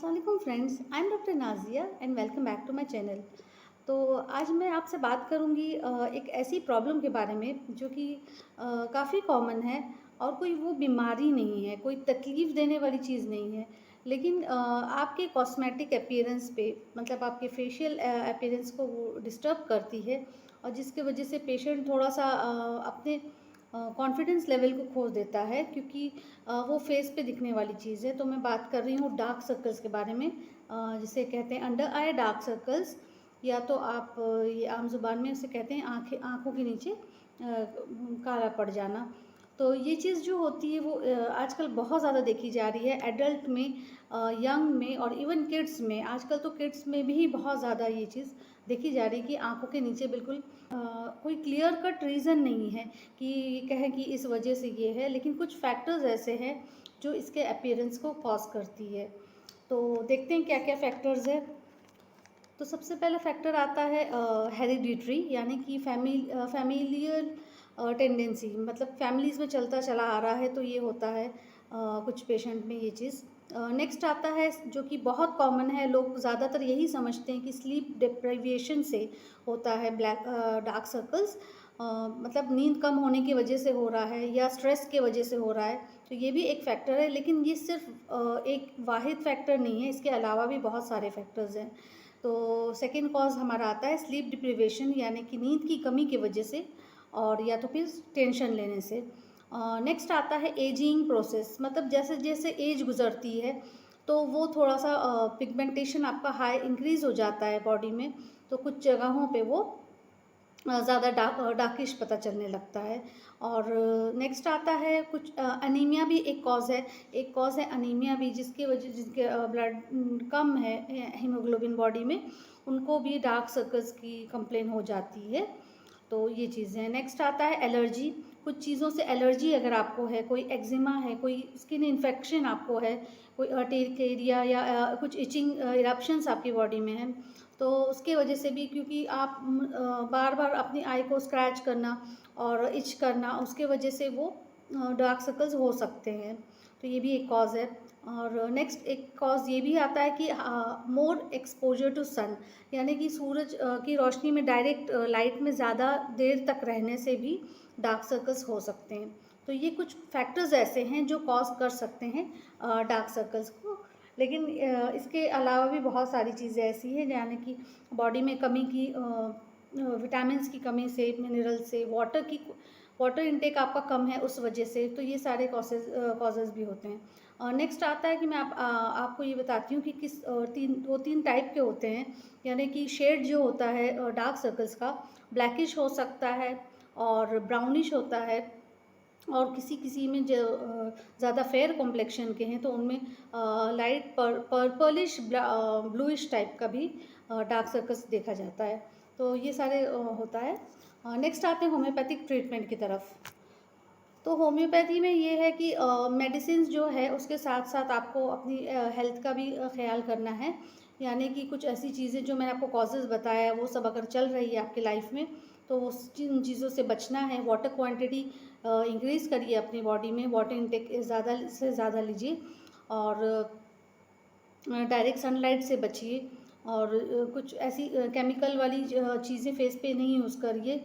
अस्सलाम वालेकुम friends, I am doctor Nazia and welcome back to my channel. तो आज मैं आपसे बात करूंगी एक ऐसी प्रॉब्लम के बारे में जो कि काफ़ी कॉमन है और कोई वो बीमारी नहीं है, कोई तकलीफ़ देने वाली चीज़ नहीं है। लेकिन आपके कॉस्मेटिक अपीयरेंस पे मतलब आपके फेशियल अपीयरेंस को वो डिस्टर्ब करती है और जिसकी वजह से पेशेंट थोड़ा सा अपने कॉन्फिडेंस लेवल को खो देता है क्योंकि वो फेस पे दिखने वाली चीज़ है। तो मैं बात कर रही हूँ डार्क सर्कल्स के बारे में, जिसे कहते हैं अंडर आई डार्क सर्कल्स, या तो आप ये आम ज़ुबान में उसे कहते हैं आँखों के नीचे काला पड़ जाना। तो ये चीज़ जो होती है वो आजकल बहुत ज़्यादा देखी जा रही है एडल्ट में, यंग में और इवन किड्स में। आजकल तो किड्स में भी बहुत ज़्यादा ये चीज़ देखी जा रही है कि आँखों के नीचे बिल्कुल कोई क्लियर कट रीज़न नहीं है कि कहें कि इस वजह से ये है, लेकिन कुछ फैक्टर्स ऐसे हैं जो इसके अपीयरेंस को कॉज करती है। तो देखते हैं क्या क्या फैक्टर्स है। तो सबसे पहला फैक्टर आता है हेरिडिटरी, यानी कि फैमिलियल टेंडेंसी, मतलब फैमिलीज़ में चलता चला आ रहा है तो ये होता है कुछ पेशेंट में ये चीज़। नेक्स्ट आता है जो कि बहुत कॉमन है, लोग ज़्यादातर यही समझते हैं कि स्लीप डिप्राइवेशन से होता है ब्लैक डार्क सर्कल्स, मतलब नींद कम होने की वजह से हो रहा है या स्ट्रेस के वजह से हो रहा है। तो ये भी एक फैक्टर है, लेकिन ये सिर्फ एक वाहिद फैक्टर नहीं है, इसके अलावा भी बहुत सारे फैक्टर्स हैं। तो सेकेंड कॉज हमारा आता है स्लीप डिप्रिवेशन, यानी कि नींद की कमी की वजह से और या तो फिर टेंशन लेने से। नेक्स्ट आता है एजिंग प्रोसेस, मतलब जैसे जैसे एज गुजरती है तो वो थोड़ा सा पिगमेंटेशन आपका हाई इंक्रीज़ हो जाता है बॉडी में, तो कुछ जगहों पे वो ज़्यादा डार्किश पता चलने लगता है। और नेक्स्ट आता है कुछ अनीमिया भी एक कॉज़ है। एक कॉज़ है अनीमिया भी, जिसकी वजह जिनके ब्लड कम है हीमोग्लोबिन बॉडी में, उनको भी डार्क सर्कल्स की कंप्लेन हो जाती है। तो ये चीज़ें हैं। नेक्स्ट आता है एलर्जी, कुछ चीज़ों से एलर्जी अगर आपको है, कोई एक्जिमा है, कोई स्किन इन्फेक्शन आपको है, कोई अर्टिकेरिया या कुछ इचिंग इरप्शंस आपकी बॉडी में है, तो उसके वजह से भी, क्योंकि आप बार बार अपनी आई को स्क्रैच करना और इच करना, उसके वजह से वो डार्क सर्कल्स हो सकते हैं। तो ये भी एक कॉज़ है। और नेक्स्ट एक कॉज़ ये भी आता है कि मोर एक्सपोजर टू सन, यानी कि सूरज की रोशनी में डायरेक्ट लाइट में ज़्यादा देर तक रहने से भी डार्क सर्कल्स हो सकते हैं। तो ये कुछ फैक्टर्स ऐसे हैं जो कॉज कर सकते हैं डार्क सर्कल्स को। लेकिन इसके अलावा भी बहुत सारी चीज़ें ऐसी हैं, यानी कि बॉडी में कमी की, विटामिन्स की कमी से, मिनरल से, वाटर इनटेक आपका कम है उस वजह से, तो ये सारे कॉजेज़ भी होते हैं। नेक्स्ट आता है कि मैं आपको ये बताती हूँ कि किस दो तीन टाइप के होते हैं, यानी कि शेड जो होता है डार्क सर्कल्स का, ब्लैकिश हो सकता है और ब्राउनिश होता है, और किसी किसी में जो ज़्यादा फेयर कॉम्प्लेक्शन के हैं तो उनमें लाइट पर्पलिश ब्लूइश टाइप का भी डार्क सर्कल्स देखा जाता है। तो ये सारे होता है। नेक्स्ट आते हैं होम्योपैथिक ट्रीटमेंट की तरफ। तो होम्योपैथी में ये है कि मेडिसिन जो है उसके साथ साथ आपको अपनी हेल्थ का भी ख्याल करना है, यानी कि कुछ ऐसी चीज़ें जो मैंने आपको कॉजेज़ बताया वो सब अगर चल रही है आपकी लाइफ में तो उस जिन चीज़ों से बचना है। वाटर क्वांटिटी इंक्रीज़ करिए अपनी बॉडी में, वाटर इनटेक ज़्यादा से ज़्यादा लीजिए और डायरेक्ट सनलाइट से बचिए, और कुछ ऐसी केमिकल वाली चीज़ें फेस पे नहीं यूज़ करिए।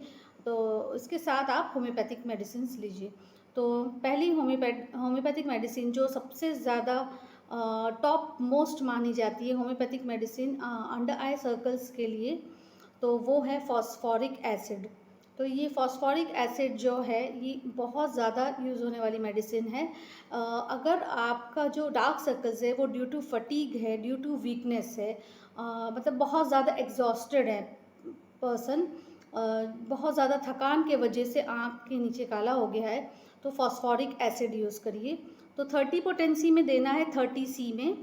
तो इसके साथ आप होम्योपैथिक मेडिसिन लीजिए। तो पहली होम्योपैथिक मेडिसिन जो सबसे ज़्यादा टॉप मोस्ट मानी जाती है homeopathic medicine under eye circles के लिए, तो वो है फॉस्फोरिक एसिड। तो ये फॉस्फोरिक एसिड जो है ये बहुत ज़्यादा यूज़ होने वाली मेडिसिन है। अगर आपका जो डार्क सर्कल्स है वो ड्यू टू फटीग है, ड्यू टू वीकनेस है, मतलब बहुत ज़्यादा एग्जॉस्टेड है पर्सन, बहुत ज़्यादा थकान के वजह से आँख के नीचे काला हो गया है, तो फॉस्फोरिक एसिड यूज़ करिए। तो 30 पोटेंसी में देना है, 30 सी में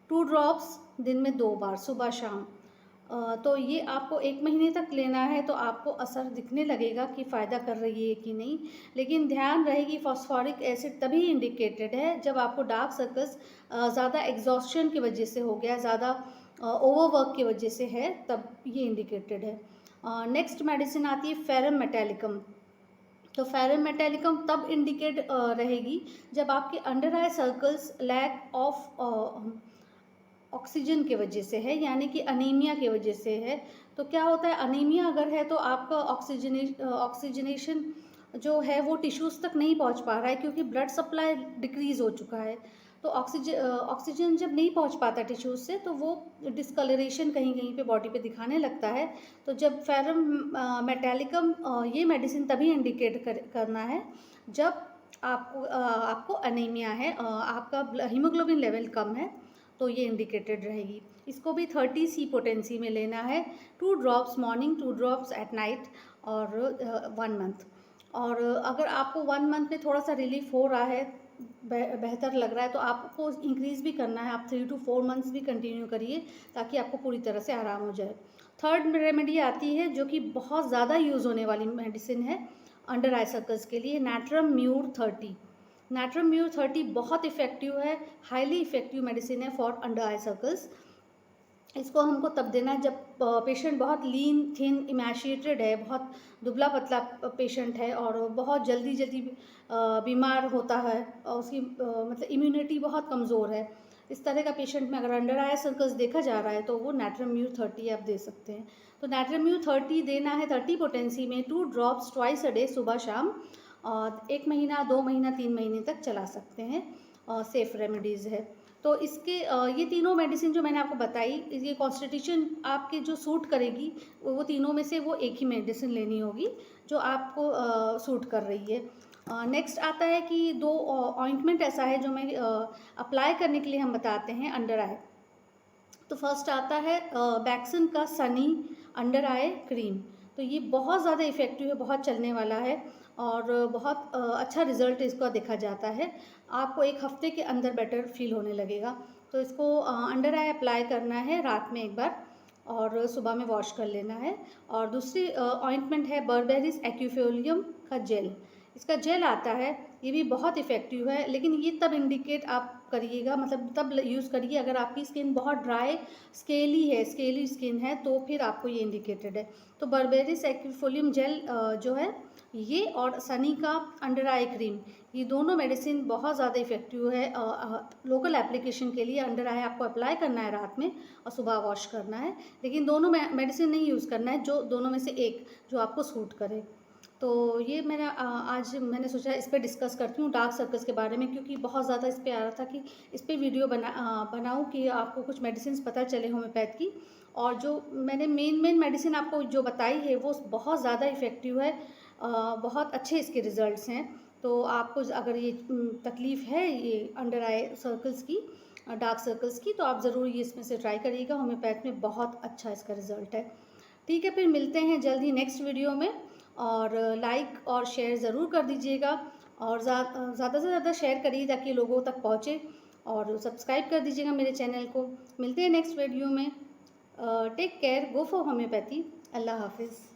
2 ड्रॉप्स दिन में 2 बार, सुबह शाम। तो ये आपको 1 महीने तक लेना है तो आपको असर दिखने लगेगा कि फ़ायदा कर रही है कि नहीं। लेकिन ध्यान रहे कि फॉस्फोरिक एसिड तभी इंडिकेटेड है जब आपको डार्क सर्कल्स ज़्यादा एग्जॉस्शन की वजह से हो गया, ज़्यादा ओवरवर्क की वजह से है, तब ये इंडिकेटेड है। नेक्स्ट मेडिसिन आती है फेरम मेटालिकम। तो फेरम मेटालिकम तब इंडिकेट रहेगी जब आपके under eye circles lack of oxygen की वजह से है, यानी कि अनीमिया की वजह से है। तो क्या होता है, अनीमिया अगर है तो आपका ऑक्सीजनेशन जो है वो टिश्यूज़ तक नहीं पहुंच पा रहा है, क्योंकि ब्लड सप्लाई डिक्रीज़ हो चुका है। तो ऑक्सीजन जब नहीं पहुंच पाता टिश्यूज़ से, तो वो डिस्कलरेशन कहीं कहीं पे बॉडी पे दिखाने लगता है। तो जब फेरम मेटालिकम, ये मेडिसिन तभी इंडिकेट करना है जब आपको अनीमिया है, आपका हीमोग्लोबिन लेवल कम है, तो ये इंडिकेटेड रहेगी। इसको भी 30 सी पोटेंसी में लेना है, 2 drops morning, 2 drops at night, और 1 मंथ। और अगर आपको 1 मंथ में थोड़ा सा रिलीफ हो रहा है, बेहतर लग रहा है, तो आपको इंक्रीज़ भी करना है। आप 3 to 4 मंथ्स भी कंटिन्यू करिए, ताकि आपको पूरी तरह से आराम हो जाए। थर्ड रेमेडी आती है, जो कि बहुत ज़्यादा यूज़ होने वाली मेडिसिन है अंडर आई सर्कल्स के लिए, नैट्रम म्यूर 30। नैट्रम म्यूर 30 बहुत इफ़ेक्टिव है, हाईली इफ़ेक्टिव मेडिसिन है फॉर अंडर आई सर्कल्स। इसको हमको तब देना है जब पेशेंट बहुत लीन थिन इमैशिएटेड है, बहुत दुबला पतला पेशेंट है, और बहुत जल्दी जल्दी बीमार होता है, और उसकी मतलब इम्यूनिटी बहुत कमज़ोर है। इस तरह का पेशेंट में अगर अंडर आई सर्कल्स देखा जा रहा है, तो वो नैट्रम म्यूर 30 आप दे सकते हैं। तो नैट्रम म्यूर 30 देना है 30 पोटेंसी में, 2 ड्रॉप्स ट्वाइस अ डे, सुबह शाम, और 1 महीना 2 महीना 3 महीने तक चला सकते हैं। सेफ़ रेमेडीज़ है। तो इसके ये तीनों मेडिसिन जो मैंने आपको बताई, ये कॉन्स्टिट्यूशन आपके जो सूट करेगी, वो तीनों में से वो एक ही मेडिसिन लेनी होगी जो आपको सूट कर रही है। नेक्स्ट आता है कि 2 ऑइंटमेंट ऐसा है जो मैं अप्लाई करने के लिए हम बताते हैं अंडर आई। तो फर्स्ट आता है बैक्सन का सनी अंडर आई क्रीम। तो ये बहुत ज़्यादा इफ़ेक्टिव है, बहुत चलने वाला है, और बहुत अच्छा रिज़ल्ट इसका देखा जाता है। आपको 1 हफ्ते के अंदर बेटर फील होने लगेगा। तो इसको अंडर आई अप्लाई करना है रात में एक बार, और सुबह में वॉश कर लेना है। और दूसरी ऑइंटमेंट है बर्बेरिस एक्यूफोलियम का जेल। इसका जेल आता है, ये भी बहुत इफ़ेक्टिव है, लेकिन ये तब इंडिकेट आप करिएगा, मतलब तब यूज़ करिए अगर आपकी स्किन बहुत ड्राई स्केली स्किन है, तो फिर आपको ये इंडिकेटेड है। तो बर्बेरिस एक्यूफोलियम जेल जो है ये, और सनी का अंडर आई क्रीम, ये दोनों मेडिसिन बहुत ज़्यादा इफ़ेक्टिव है। लोकल एप्लीकेशन के लिए अंडर आई आपको अप्लाई करना है रात में, और सुबह वॉश करना है, लेकिन दोनों मेडिसिन नहीं यूज़ करना है, जो दोनों में से एक जो आपको सूट करे। तो ये मेरा आज मैंने सोचा इस पे डिस्कस करती हूँ डार्क सर्कल्स के बारे में, क्योंकि बहुत ज़्यादा इस पे आ रहा था कि इस पे वीडियो बनाऊँ कि आपको कुछ मेडिसिन पता चले होम्योपैथ की। और जो मैंने मेन मेडिसिन आपको जो बताई है, वो बहुत ज़्यादा इफ़ेक्टिव है, बहुत अच्छे इसके रिज़ल्ट्स हैं। तो आपको अगर ये तकलीफ़ है ये अंडर आई सर्कल्स की, डार्क सर्कल्स की, तो आप ज़रूर ये इसमें से ट्राई करिएगा। होम्योपैथ में बहुत अच्छा इसका रिज़ल्ट है। ठीक है, फिर मिलते हैं जल्द ही नेक्स्ट वीडियो में, और लाइक और शेयर ज़रूर कर दीजिएगा, और ज़्यादा से ज़्यादा शेयर करिए ताकि लोगों तक पहुँचे, और सब्सक्राइब कर दीजिएगा मेरे चैनल को। मिलते हैं नेक्स्ट वीडियो में। Take care, go for homeopathy. Allah हाफिज़।